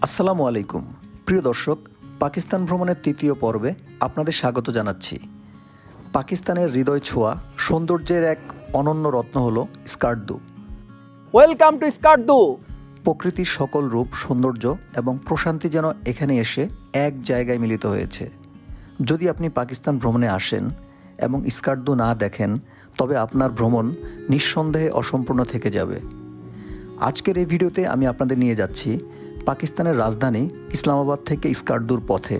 আসসালামু আলাইকুম প্রিয় দর্শক, পাকিস্তান ভ্রমণের তৃতীয় পর্বে আপনাদের স্বাগত জানাচ্ছি। পাকিস্তানের হৃদয় ছোঁয়া সৌন্দর্যের এক অনন্য রত্ন হলো স্কার্দু। Welcome to Skardu. প্রকৃতির সকল রূপ, সৌন্দর্য এবং প্রশান্তি যেন এখানে এসে এক জায়গায় মিলিত হয়েছে। যদি আপনি পাকিস্তান ভ্রমণে আসেন এবং স্কার্দু না দেখেন, তবে আপনার ভ্রমণ নিঃসন্দেহে অসম্পূর্ণ থেকে যাবে। আজকের এই ভিডিওতে আমি আপনাদের নিয়ে যাচ্ছি পাকিস্তানের রাজধানী ইসলামাবাদ থেকে স্কার্দুর পথে,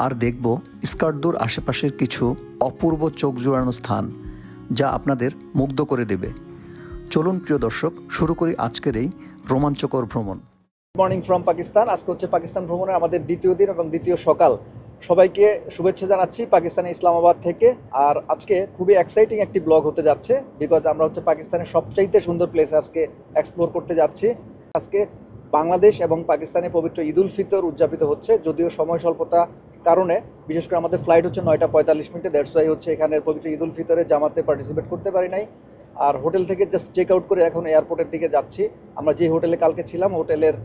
আর দেখব স্কার্দুর আশেপাশের কিছু অপূর্ব চোখ জুড়ানো স্থান যা আপনাদের মুগ্ধ করে দেবে। চলুন প্রিয় দর্শক, শুরু করি আজকের এই রোমাঞ্চকর ভ্রমণ। Morning from Pakistan. আজকে হচ্ছে পাকিস্তান ভ্রমণের আমাদের দ্বিতীয় দিন এবং দ্বিতীয় সকাল। সবাইকে শুভেচ্ছা জানাচ্ছি পাকিস্তানের ইসলামাবাদ থেকে। আর আজকে খুবই এক্সাইটিং একটি ব্লগ হতে যাচ্ছে, বিকজ আমরা হচ্ছে পাকিস্তানের সবচাইতে সুন্দর প্লেস আজকে এক্সপ্লোর করতে যাচ্ছি। আজকে বাংলাদেশ এবং পাকিস্তানে পবিত্র ঈদ উল ফিতর উদযাপিত হচ্ছে, যদিও সময় স্বল্পতা কারণে বিশেষ করে আমাদের ফ্লাইট হচ্ছে 9:45 দ্যাটস ওয়াই হচ্ছে এখানের পবিত্র ঈদ উল ফিতরে জামাতে পার্টিসিপেট করতে পারি নাই। আর হোটেল থেকে জাস্ট চেক আউট করে এখন এয়ারপোর্টের দিকে যাচ্ছি। আমরা যে হোটেলে কালকে ছিলাম, হোটেলের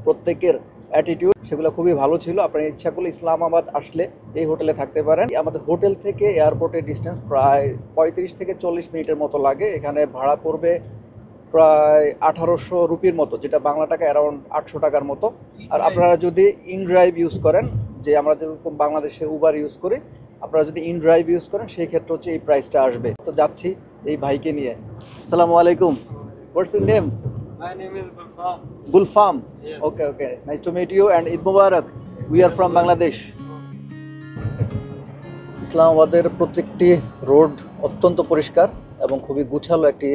প্রত্যেকের অ্যাটিটিউড সেগুলো খুবই ভালো ছিল। আপনার ইচ্ছা করলে ইসলামাবাদ আসলে এই হোটেলে থাকতে পারেন। আমাদের হোটেল থেকে এয়ারপোর্টের ডিস্টেন্স প্রায় 35 থেকে 40 মিনিটের মতো লাগে। এখানে ভাড়া পড়বে প্রায় 1800 রুপির মতো, যেটা বাংলা টাকা অ্যারাউন্ড 800 টাকার মতো। আর আপনারা যদি ইনড্রাইভ ইউজ করেন, যে আমরা যেরকম বাংলাদেশে উবার ইউজ করি, আপনারা যদি ইনড্রাইভ ইউজ করেন সেই ক্ষেত্রে হচ্ছে এই প্রাইসটা আসবে। তো যাচ্ছি এই ভাইকে নিয়ে। আসসালামু আলাইকুম। What's your name? My name is Gulfam. Gulfam. Yes. Okay. Nice to meet you and Eid Mubarak. We are from Bangladesh. ইসলামাবাদের প্রত্যেকটি রোড অত্যন্ত পরিষ্কার এবং খুবই গুছালো একটি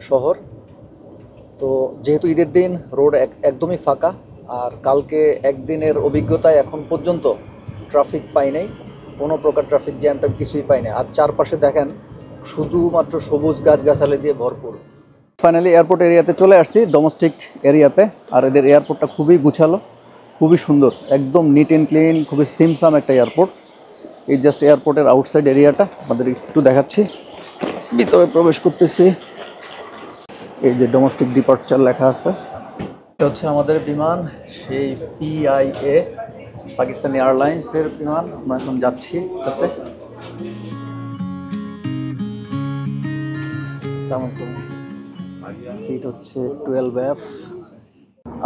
শহর। তো যেহেতু ঈদের দিন রোড একদমই ফাঁকা, আর কালকে একদিনের অভিজ্ঞতায় এখন পর্যন্ত ট্রাফিক পাই নাই, কোনো প্রকার ট্রাফিক জ্যাম ট্যাম কিছুই পাই নাই। আর চারপাশে দেখেন শুধুমাত্র সবুজ গাছগাছালি দিয়ে ভরপুর। ফাইনালি এয়ারপোর্ট এরিয়াতে চলে আসছি, ডোমেস্টিক এরিয়াতে। আর এদের এয়ারপোর্টটা খুবই গুছালো, খুবই সুন্দর, একদম নিট অ্যান্ড ক্লিন, খুবই সিমসাম একটা এয়ারপোর্ট। এই জাস্ট এয়ারপোর্টের আউটসাইড এরিয়াটা আপনাদের একটু দেখাচ্ছি। ভিতরে প্রবেশ করতেছি, এই যে ডোমেস্টিক ডিপার্চার লেখা আছে, এটা হচ্ছে আমাদের বিমান, সেই PIA পাকিস্তান এয়ারলাইন্সের বিমান। আমরা এখন যাচ্ছি তাতে। সিট হচ্ছে 12F।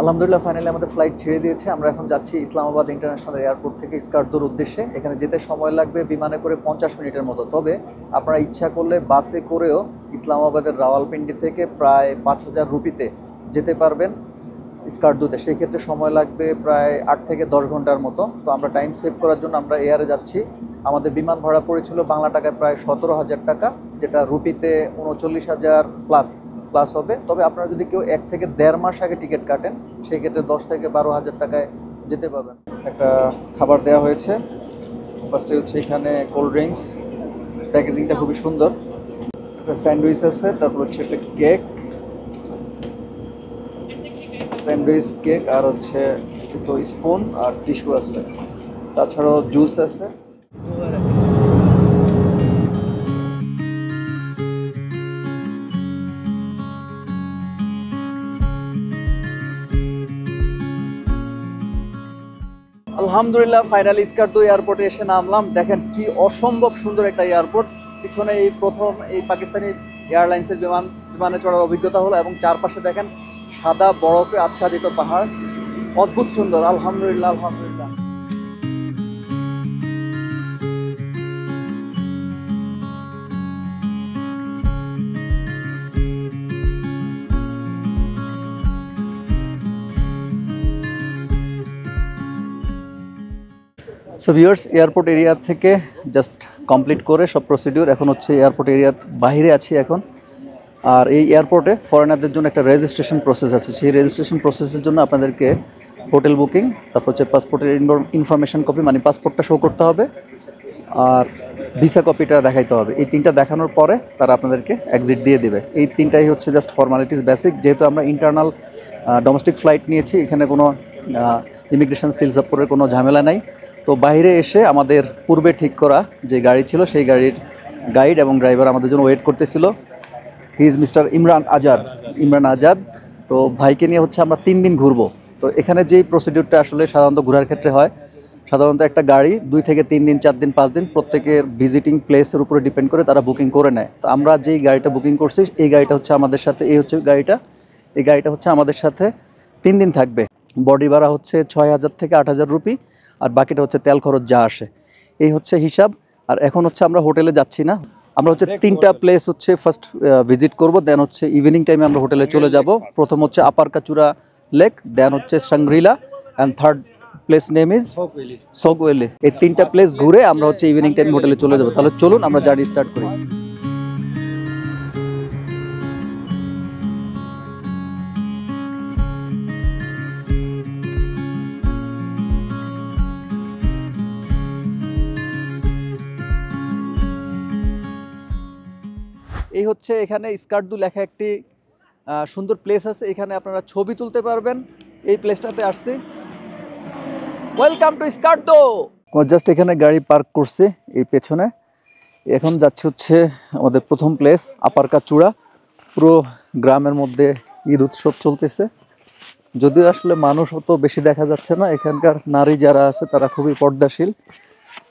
আলহামদুলিল্লাহ ফাইনালি আমাদের ফ্লাইট ছেড়ে দিয়েছে। আমরা এখন যাচ্ছি ইসলামাবাদ ইন্টারন্যাশনাল এয়ারপোর্ট থেকে স্কার্দুর উদ্দেশ্যে। এখানে যেতে সময় লাগবে বিমানে করে 50 মিনিটের মতো। তবে আপনারা ইচ্ছা করলে বাসে করেও ইসলামাবাদের রাওয়ালপিন্ডি থেকে প্রায় 5000 রুপিতে যেতে পারবেন স্কার্দুতে। সেই ক্ষেত্রে সময় লাগবে প্রায় 8 থেকে 10 ঘন্টার মতো। তো আমরা টাইম সেভ করার জন্য আমরা এয়ারে যাচ্ছি। আমাদের বিমান ভাড়া পড়েছিল বাংলা টাকায় প্রায় 17,000 টাকা, যেটা রুপিতে 39,000 প্লাস হবে। তবে আপনারা যদি কেউ 1 থেকে 1.5 মাস আগে টিকিট কাটেন, সেই ক্ষেত্রে 10 থেকে 12,000 টাকায় যেতে পারবেন। একটা খাবার দেওয়া হয়েছে, ফার্স্টে হচ্ছে এখানে কোল্ড ড্রিঙ্কস, প্যাকেজিংটা খুবই সুন্দর। একটা স্যান্ডউইচ আছে, তারপর হচ্ছে একটা কেক, স্যান্ডউইচ কেক, আর হচ্ছে দুটো স্পুন আর টিস্যু আছে, তাছাড়াও জুস আছে। আলহামদুলিল্লাহ ফাইনালি স্কার্দু এয়ারপোর্টে এসে নামলাম। দেখেন কি অসম্ভব সুন্দর একটা এয়ারপোর্ট। পিছনে এই প্রথম এই পাকিস্তানি এয়ারলাইন্সের বিমানে চড়ার অভিজ্ঞতা হলো, এবং চারপাশে দেখেন সাদা বরফে আচ্ছাদিত পাহাড়, অদ্ভুত সুন্দর। আলহামদুলিল্লাহ। সো ভিউয়ার্স, এয়ারপোর্ট এরিয়া থেকে জাস্ট কমপ্লিট করে সব প্রসিডিউর, এখন হচ্ছে এয়ারপোর্ট এরিয়ার বাইরে আছি এখন। আর এই এয়ারপোর্টে ফরেনারদের জন্য একটা রেজিস্ট্রেশন প্রসেস আছে। সেই রেজিস্ট্রেশন প্রসেসের জন্য আপনাদেরকে হোটেল বুকিং, তারপর হচ্ছে পাসপোর্টের ইনফরমেশন কপি, মানে পাসপোর্টটা শো করতে হবে, আর ভিসা কপিটা দেখাইতে হবে। এই 3টা দেখানোর পরে তারা আপনাদেরকে এক্সিট দিয়ে দেবে। এই 3টাই হচ্ছে জাস্ট ফর্মালিটিস, বেসিক। যেহেতু আমরা ইন্টারনাল ডোমেস্টিক ফ্লাইট নিয়েছি, এখানে কোনো ইমিগ্রেশন সিলস আপ করার কোনো ঝামেলা নাই। তো বাইরে এসে আমাদের পূর্বে ঠিক করা যে গাড়ি ছিল, সেই গাড়ির গাইড এবং ড্রাইভার আমাদের জন্য ওয়েট করতেছিল। He is mister Imran Azad. তো ভাইকে নিয়ে হচ্ছে আমরা 3 দিন ঘুরবো। তো এখানে যেই প্রসিডিউরটা আসলে সাধারণত ঘোরার ক্ষেত্রে হয়, সাধারণত একটা গাড়ি 2 থেকে 3 দিন 4 দিন 5 দিন প্রত্যেকের ভিজিটিং প্লেসের উপরে ডিপেন্ড করে তারা বুকিং করে নেয়। তো আমরা যেই গাড়িটা বুকিং করছি এই গাড়িটা হচ্ছে আমাদের সাথে, এই হচ্ছে গাড়িটা, এই গাড়িটা হচ্ছে আমাদের সাথে 3 দিন থাকবে। বডি ভাড়া হচ্ছে 6,000 থেকে 8,000 রুপি, আর বাকিটা হচ্ছে তেল খরচ যা আসে, এই হচ্ছে হিসাব। আর এখন হচ্ছে আমরা হোটেলে যাচ্ছি না, আমরা হচ্ছে 3টা প্লেস হচ্ছে ফার্স্ট ভিজিট করব, দেন হচ্ছে ইভিনিং টাইমে আমরা হোটেলে চলে যাব। প্রথম হচ্ছে আপার কাচুরা লেক, দেন হচ্ছে Shangrila, and third place name is সোগওয়েলি। এই 3টা প্লেস ঘুরে আমরা হচ্ছে ইভিনিং টাইম হোটেলে চলে যাব। তাহলে চলুন আমরা জার্নি স্টার্ট করি। এই হচ্ছে এখানে স্কার্দু লেখা একটি সুন্দর প্লেস আছে, এখানে আপনারা ছবি তুলতে পারবেন। এই প্লেসটাতে আসছি। Welcome to Skardu. জাস্ট এখানে গাড়ি পার্ক করছে এই পেছনে। এখন যাচ্ছে হচ্ছে আমাদের প্রথম প্লেস আপার কাচুরা। পুরো গ্রামের মধ্যে ঈদ উৎসব চলতেছে, যদিও আসলে মানুষ অত বেশি দেখা যাচ্ছে না। এখানকার নারী যারা আছে তারা খুবই পর্দাশীল,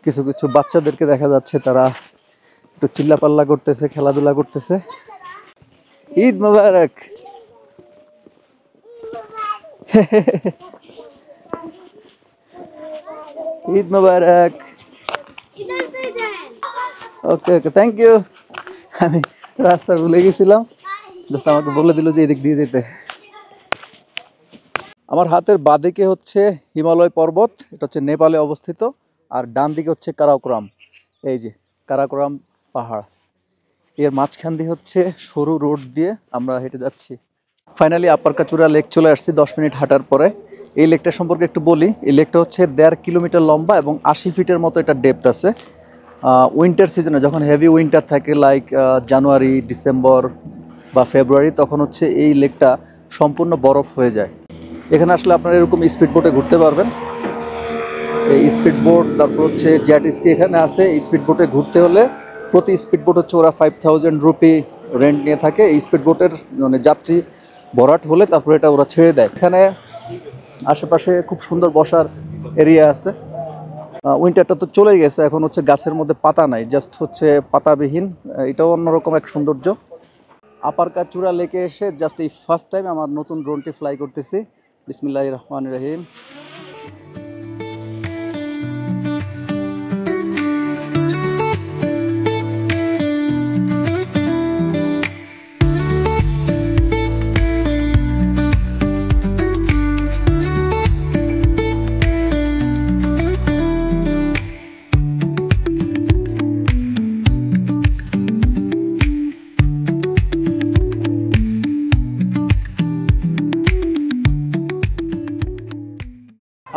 কিছু কিছু বাচ্চাদেরকে দেখা যাচ্ছে তারা একটু চিল্লাপাল্লা করতেছে, খেলাধুলা করতেছে। ঈদ মোবারক। ঈদ মোবারক। ওকে ওকে, থ্যাংক ইউ। আমি রাস্তা ভুলে গেছিলাম, জাস্ট আমাকে বলে দিল যে এদিক দিয়ে যেতে। আমার হাতের বাঁদিকে হচ্ছে হিমালয় পর্বত, এটা হচ্ছে নেপালে অবস্থিত, আর ডান দিকে হচ্ছে কারাকোরাম। এই যে কারাকোরাম পাহাড়, এর মাঝখান দিয়ে হচ্ছে সরু রোড দিয়ে আমরা হেঁটে যাচ্ছি। ফাইনালি আপার কাচুরা লেক চলে আসছি 10 মিনিট হাঁটার পরে। এই লেকটা সম্পর্কে একটু বলি। এই লেকটা হচ্ছে 1.5 কিলোমিটার লম্বা এবং 80 ফিটের মতো এটা ডেপথ আছে। উইন্টার সিজনে যখন হেভি উইন্টার থাকে, লাইক জানুয়ারি, ডিসেম্বর বা ফেব্রুয়ারি, তখন হচ্ছে এই লেকটা সম্পূর্ণ বরফ হয়ে যায়। এখানে আসলে আপনারা এরকম স্পিড বোটে ঘুরতে পারবেন। এই স্পিড বোট, তারপর হচ্ছে জেট স্কি এখানে আছে। স্পিড বোটে ঘুরতে হলে প্রতি স্পিড বোট হচ্ছে ওরা 5,000 রুপি রেন্ট নিয়ে থাকে। এই স্পিড বোটের মানে যাত্রী ভরাট হলে তারপরে এটা ওরা ছেড়ে দেয়। এখানে আশেপাশে খুব সুন্দর বসার এরিয়া আছে। উইন্টারটা তো চলেই গেছে, এখন হচ্ছে গাছের মধ্যে পাতা নাই, জাস্ট হচ্ছে পাতাবিহীন। এটাও অন্যরকম এক সৌন্দর্য। আপার কাচুরা লেকে এসে জাস্ট এই ফার্স্ট টাইম আমার নতুন ড্রোনটি ফ্লাই করতেছি। বিসমিল্লাহির রহমানির রহিম।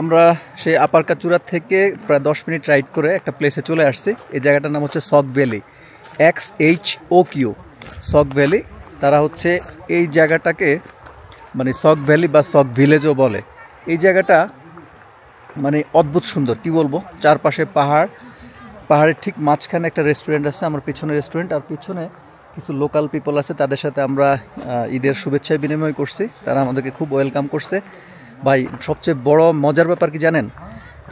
আমরা সেই আপার কাচুরা থেকে প্রায় 10 মিনিট রাইড করে একটা প্লেসে চলে আসছি। এই জায়গাটার নাম হচ্ছে সক ভ্যালি, XHOQ, সক ভ্যালি। তারা হচ্ছে এই জায়গাটাকে মানে সক ভ্যালি বা সক ভিলেজও বলে। এই জায়গাটা মানে অদ্ভুত সুন্দর, কি বলবো। চারপাশে পাহাড়, পাহাড়ের ঠিক মাঝখানে একটা রেস্টুরেন্ট আছে, আমার পিছনে রেস্টুরেন্ট, আর পিছনে কিছু লোকাল পিপল আছে, তাদের সাথে আমরা ঈদের শুভেচ্ছা বিনিময় করছি। তারা আমাদেরকে খুব ওয়েলকাম করছে। ভাই সবচেয়ে বড় মজার ব্যাপার কি জানেন,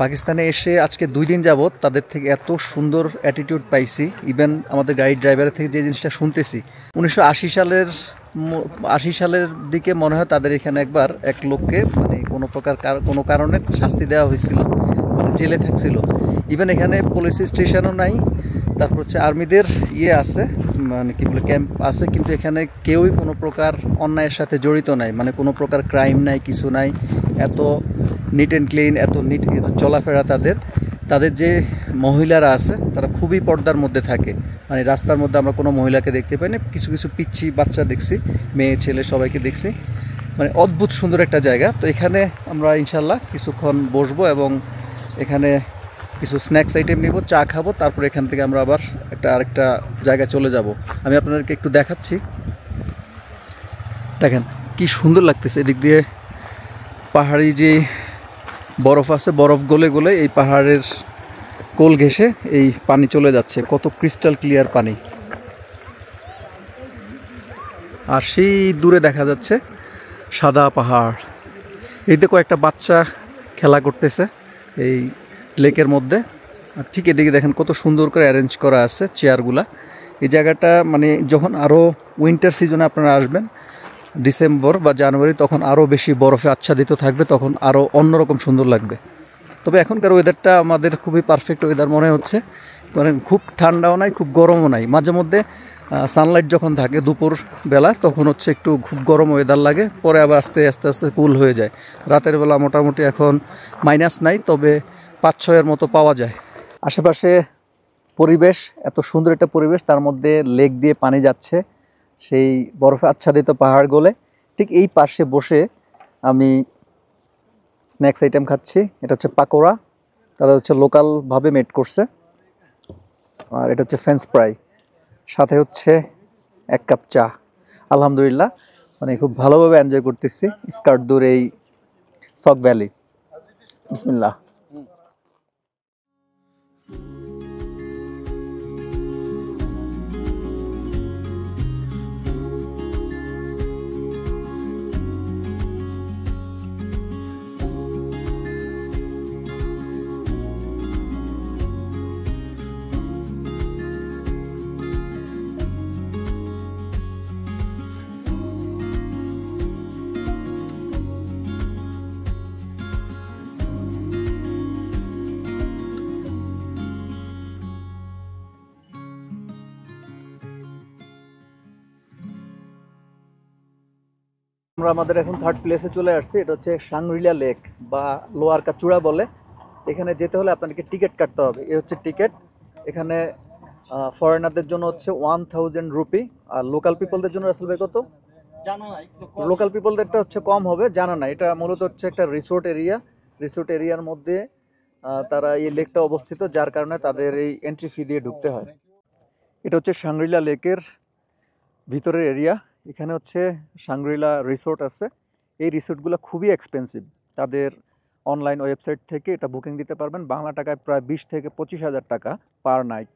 পাকিস্তানে এসে আজকে 2 দিন যাবত তাদের থেকে এত সুন্দর অ্যাটিটিউড পাইছি। ইভেন আমাদের গাড়ি ড্রাইভারের থেকে যে জিনিসটা শুনতেছি, 1980 সালের দিকে মনে হয় তাদের এখানে একবার এক লোককে মানে কোনো কারণে শাস্তি দেওয়া হয়েছিল, মানে জেলে থাকছিল। ইভেন এখানে পুলিশ স্টেশনও নাই, তারপর হচ্ছে আর্মিদের আছে, মানে কি বলে ক্যাম্প আছে, কিন্তু এখানে কেউই কোনো প্রকার অন্যায়ের সাথে জড়িত নাই, মানে কোনো প্রকার ক্রাইম নাই, কিছু নাই। এত নিট অ্যান্ড ক্লিন, এত নিট চলাফেরা তাদের যে মহিলারা আছে তারা খুবই পর্দার মধ্যে থাকে। মানে রাস্তার মধ্যে আমরা কোনো মহিলাকে দেখতে পাই না, কিছু কিছু পিচ্ছি বাচ্চা দেখছি, মেয়ে ছেলে সবাইকে দেখছি। মানে অদ্ভুত সুন্দর একটা জায়গা। তো এখানে আমরা ইনশাল্লাহ কিছুক্ষণ বসবো এবং এখানে কিছু স্ন্যাক্স আইটেম নিব, চা খাবো, তারপর এখান থেকে আমরা আবার আরেকটা জায়গায় চলে যাব। আমি আপনাদেরকে একটু দেখাচ্ছি, দেখেন কি সুন্দর লাগতেছে। এদিক দিয়ে পাহাড়ি যে বরফ আছে, বরফ গলে গলে এই পাহাড়ের কোল ঘেঁষে এই পানি চলে যাচ্ছে, কত ক্রিস্টাল ক্লিয়ার পানি। আর সেই দূরে দেখা যাচ্ছে সাদা পাহাড়। এইতে কয়েকটা বাচ্চা খেলা করতেছে এই লেকের মধ্যে। আর ঠিক এদিকে দেখেন কত সুন্দর করে অ্যারেঞ্জ করা আছে চেয়ারগুলা। এই জায়গাটা মানে যখন আরও উইন্টার সিজনে আপনারা আসবেন, ডিসেম্বর বা জানুয়ারি, তখন আরও বেশি বরফে আচ্ছাদিত থাকবে, তখন আরও অন্যরকম সুন্দর লাগবে। তবে এখনকার ওয়েদারটা আমাদের খুবই পারফেক্ট ওয়েদার মনে হচ্ছে, মানে খুব ঠান্ডাও নাই খুব গরমও নাই, মাঝে মধ্যে সানলাইট যখন থাকে দুপুর বেলা তখন হচ্ছে একটু খুব গরম ওয়েদার লাগে, পরে আবার আস্তে আস্তে আস্তে কুল হয়ে যায়। রাতের বেলা মোটামুটি এখন মাইনাস নাই, তবে 5-6 মতো পাওয়া যায়। আশেপাশে পরিবেশ এত সুন্দর একটা পরিবেশ, তার মধ্যে লেক দিয়ে পানি যাচ্ছে সেই বরফে আচ্ছাদিত পাহাড় গলে। ঠিক এই পাশে বসে আমি স্ন্যাক্স আইটেম খাচ্ছি। এটা হচ্ছে পাকোড়া, তারা হচ্ছে লোকালভাবে মেড করছে। আর এটা হচ্ছে ফ্রেঞ্চ ফ্রাই, সাথে হচ্ছে 1 কাপ চা। আলহামদুলিল্লাহ, মানে খুব ভালোভাবে এনজয় করতেছি স্কার্দুর এই সক ভ্যালি। বিসমিল্লাহ। আমরা আমাদের এখন থার্ড প্লেসে চলে আসছি। এটা হচ্ছে সাংগ্রিলা লেক বা লোয়ার কাচুড়া বলে। এখানে যেতে হলে আপনাদেরকে টিকিট কাটতে হবে। এই হচ্ছে টিকিট। এখানে ফরেনারদের জন্য হচ্ছে 1000 রুপি, আর লোকাল পিপলদের জন্য আসলে কত? লোকাল পিপলদেরটা হচ্ছে কম হবে, জানা না। এটা মূলত হচ্ছে একটা রিসোর্ট এরিয়া। রিসোর্ট এরিয়ার মধ্যে তারা এই লেকটা অবস্থিত, যার কারণে তাদের এই এন্ট্রি ফি দিয়ে ঢুকতে হয়। এটা হচ্ছে সাংগ্রিলা লেকের ভিতরের এরিয়া। এখানে হচ্ছে সাংগ্রিলা রিসোর্ট আছে। এই রিসোর্টগুলো খুবই এক্সপেন্সিভ। তাদের অনলাইন ওয়েবসাইট থেকে এটা বুকিং দিতে পারবেন, বাংলা টাকায় প্রায় 20 থেকে 25,000 টাকা পার নাইট।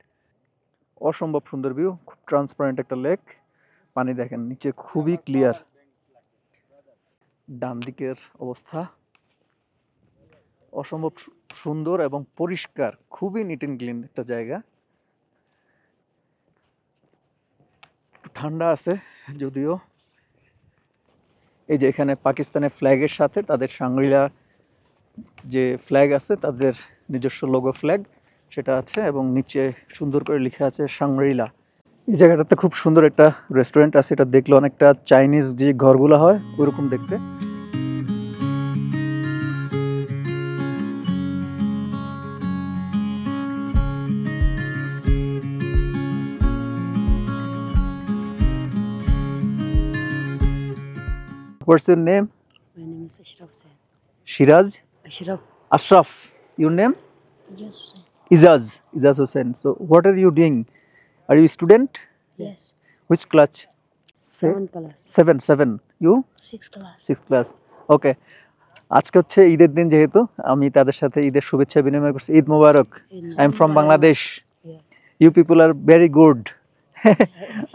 অসম্ভব সুন্দর ভিউ, খুব ট্রান্সপারেন্ট একটা লেক। পানি দেখেন নিচে খুবই ক্লিয়ার। ডান দিকের অবস্থা অসম্ভব সুন্দর এবং পরিষ্কার, খুবই নিট অ্যান্ড ক্লিন একটা জায়গা। ঠান্ডা আছে যদিও। এই যে এখানে পাকিস্তানের ফ্ল্যাগের সাথে তাদের সাংগ্রিলা যে ফ্ল্যাগ আছে, তাদের নিজস্ব লোগো ফ্ল্যাগ সেটা আছে, এবং নিচে সুন্দর করে লেখা আছে সাংগ্রিলা। এই জায়গাটাতে খুব সুন্দর একটা রেস্টুরেন্ট আছে, এটা দেখলে অনেকটা চাইনিজ যে ঘরগুলো হয় ওইরকম দেখতে। What's your name? My name is Ashraf Hussain. Shiraz? Ashraf Ashraf. Your name? Ijaz Hussain. Izaz. Izaz Hussain. So what are you doing? Are you a student? Yes. Which class? 7 class. Seven. You? 6 class. 6th class. Okay. আজকে হচ্ছে ঈদের দিন, যেহেতু আমি তাদের সাথে ঈদের শুভেচ্ছা বিনিময় করছি। Eid Mubarak. I am from Bangladesh. Yes. You people are very good.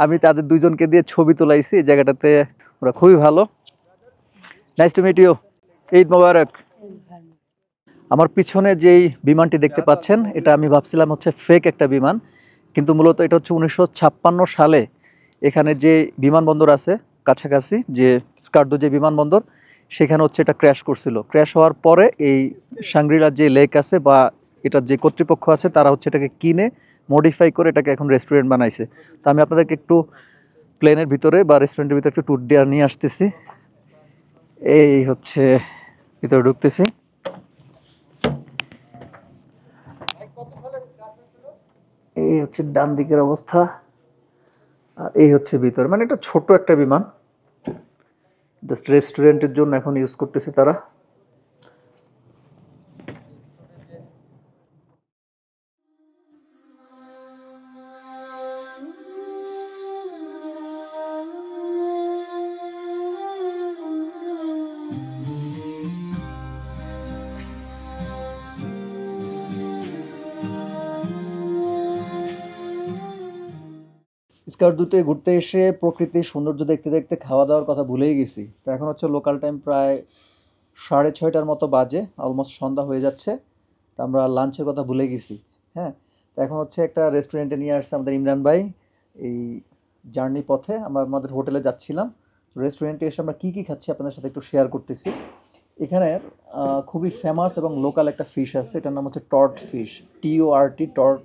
আমি তাদের দুইজনকে দিয়ে ছবি তোলাইছি এই জায়গাটাতে, ওরা খুবই ভালো। Nice to meet you. Eid Mubarak. আমার পিছনে যেই বিমানটি দেখতে পাচ্ছেন, এটা আমি ভাবছিলাম হচ্ছে ফেক একটা বিমান, কিন্তু মূলত এটা হচ্ছে 1956 সালে এখানে যে বিমানবন্দর আছে কাছাকাছি, যে স্কার্দো যে বিমানবন্দর, সেখানে হচ্ছে এটা ক্র্যাশ করছিল। ক্র্যাশ হওয়ার পরে এই সাংগ্রিলার যে লেক আছে বা এটার যে কর্তৃপক্ষ আছে, তারা হচ্ছে এটাকে কিনে মডিফাই করে এটাকে এখন রেস্টুরেন্ট বানাইছে। তো আমি আপনাদেরকে একটু প্লেনের ভিতরে বা রেস্টুরেন্টের ভিতরে একটু ট্যুর দেওয়া নিয়ে আসতেছি। এই হচ্ছে ভিতরে ঢুকতেছি। এই হচ্ছে ডান দিকের অবস্থা, আর এই হচ্ছে ভিতরে। মানে এটা ছোট একটা বিমান, জাস্ট রেস্টুরেন্টের জন্য এখন ইউজ করতেছে তারা। স্কার্দুতে ঘুরতে এসে প্রকৃতির সৌন্দর্য দেখতে দেখতে খাওয়া দাওয়ার কথা ভুলেই গেছি। তো এখন হচ্ছে লোকাল টাইম প্রায় 6:30টার মতো বাজে, অলমোস্ট সন্ধ্যা হয়ে যাচ্ছে। তো আমরা লাঞ্চের কথা ভুলে গেছি। হ্যাঁ, তো এখন হচ্ছে একটা রেস্টুরেন্টে নিয়ে আসছে আমাদের ইমরান ভাই। এই জার্নি পথে আমরা আমাদের হোটেলে যাচ্ছিলাম। রেস্টুরেন্টে এসে আমরা কী কী খাচ্ছি আপনাদের সাথে একটু শেয়ার করতেছি। এখানের খুবই ফেমাস এবং লোকাল একটা ফিশ আছে, এটার নাম হচ্ছে tort fish, TORT, tort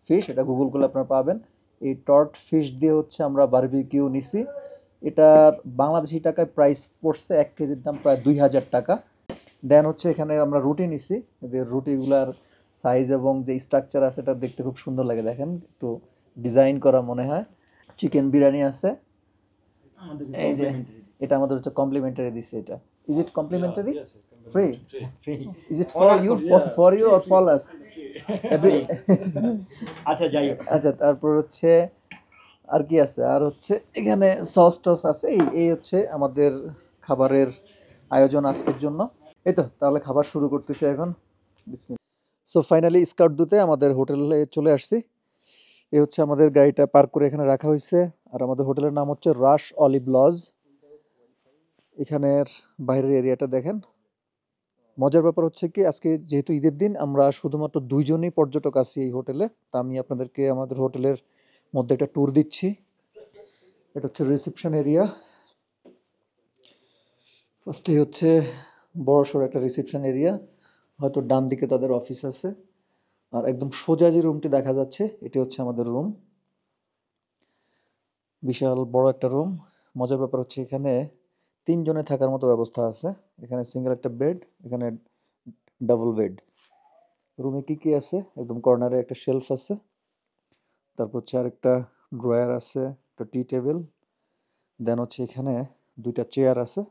fish. এটা গুগল করলে আপনারা পাবেন। এই টর্ট ফিশ দিয়ে হচ্ছে আমরা বারবিকিউ নিছি। এটার বাংলাদেশি টাকায় প্রাইস পড়ছে 1 কেজির দাম প্রায় 2000 টাকা। দেন হচ্ছে এখানে আমরা রুটি নিছি। এদের রুটিগুলার সাইজ এবং যে স্ট্রাকচার আছে এটা দেখতে খুব সুন্দর লাগে, দেখেন একটু ডিজাইন করা মনে হয়। চিকেন বিরিয়ানি আছে, এই যে এটা আমাদের হচ্ছে কমপ্লিমেন্টারি দিছে। এটা is it complimentary, free? Is it for you, for you or for us? আচ্ছা যাই হোক। আচ্ছা, তারপর হচ্ছে আর কি আছে, আর হচ্ছে এখানে সস টস আছে। এই হচ্ছে আমাদের খাবারের আয়োজন আজকের জন্য। এই তো তাহলে খাবার শুরু করতেছি এখন। বিসমিল্লাহ। সো ফাইনালি স্কার্দুতে আমাদের হোটেলে চলে আসছি। এই হচ্ছে আমাদের গাড়িটা পার্ক করে এখানে রাখা হয়েছে। আর আমাদের হোটেলের নাম হচ্ছে রাশ অলিভ লজ। এখানের বাইরের এরিয়াটা দেখেন। মজার ব্যাপার হচ্ছে কি, আজকে যেহেতু ঈদের দিন আমরা শুধুমাত্র 2 জনই পর্যটক আছি এই হোটেলে। তা আমি আপনাদেরকে আমাদের হোটেলের মধ্যে একটা ট্যুর দিচ্ছি। এটা হচ্ছে রিসেপশন এরিয়া। ফার্স্টে হচ্ছে বড়সড় একটা রিসেপশন এরিয়া, হয়তো ডান দিকে তাদের অফিস আছে। আর একদম সোজা যে রুমটি দেখা যাচ্ছে এটি হচ্ছে আমাদের রুম। বিশাল বড় একটা রুম। মজার ব্যাপার হচ্ছে এখানে 3 জনে থাকার মতো ব্যবস্থা আছে। এখানে সিঙ্গেল একটা বেড, এখানে ডাবল বেড। রুমে কি কি আছে, একদম কর্নারে একটা শেলফ আছে, তারপর হচ্ছে আরেকটা ড্রয়ার আছে, একটা টি টেবিল। দেন হচ্ছে এখানে 2টা চেয়ার আছে,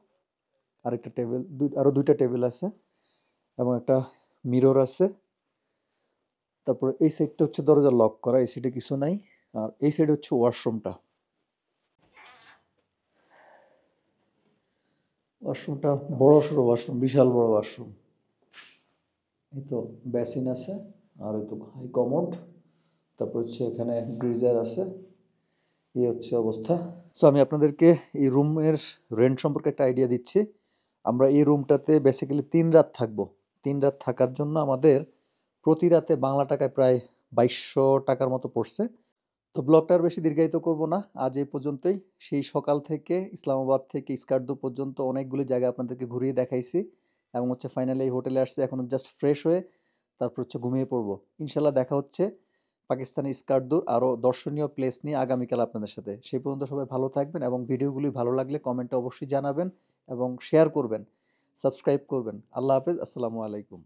আরেকটা টেবিল, আরও 2টা টেবিল আছে এবং একটা মিরর আছে। তারপর এই সাইডটা হচ্ছে দরজা লক করা, এই সাইডে কিছু নাই। আর এই সাইডে হচ্ছে ওয়াশরুমটা। ওয়াশরুমটা বড় সড়ো ওয়াশরুম, বিশাল বড় ওয়াশরুম। এই তো বেসিন আছে, আর এই তো হাই কমোড। তারপর হচ্ছে এখানে গ্রিজার আছে। এই হচ্ছে অবস্থা। সো আমি আপনাদেরকে এই রুমের রেন্ট সম্পর্কে একটা আইডিয়া দিচ্ছি। আমরা এই রুমটাতে বেসিক্যালি 3 রাত থাকবো। 3 রাত থাকার জন্য আমাদের প্রতি রাতে বাংলা টাকায় প্রায় 2200 টাকার মতো পড়ছে। তো ব্লগটা আর বেশি দীর্ঘায়িত করব না, আজ এই পর্যন্তই। সেই সকাল থেকে ইসলামাবাদ থেকে স্কার্দু পর্যন্ত অনেকগুলি জায়গা আপনাদেরকে ঘুরিয়ে দেখাইছি এবং হচ্ছে ফাইনালি এই হোটেলে আসছি। এখন জাস্ট ফ্রেশ হয়ে তারপর হচ্ছে ঘুমিয়ে পড়বো। ইনশাল্লাহ দেখা হচ্ছে পাকিস্তানের স্কার্দুর আরও দর্শনীয় প্লেস নিয়ে আগামীকাল আপনাদের সাথে। সেই পর্যন্ত সবাই ভালো থাকবেন এবং ভিডিওগুলি ভালো লাগলে কমেন্টে অবশ্যই জানাবেন এবং শেয়ার করবেন, সাবস্ক্রাইব করবেন। আল্লাহ হাফেজ, আসসালামু আলাইকুম।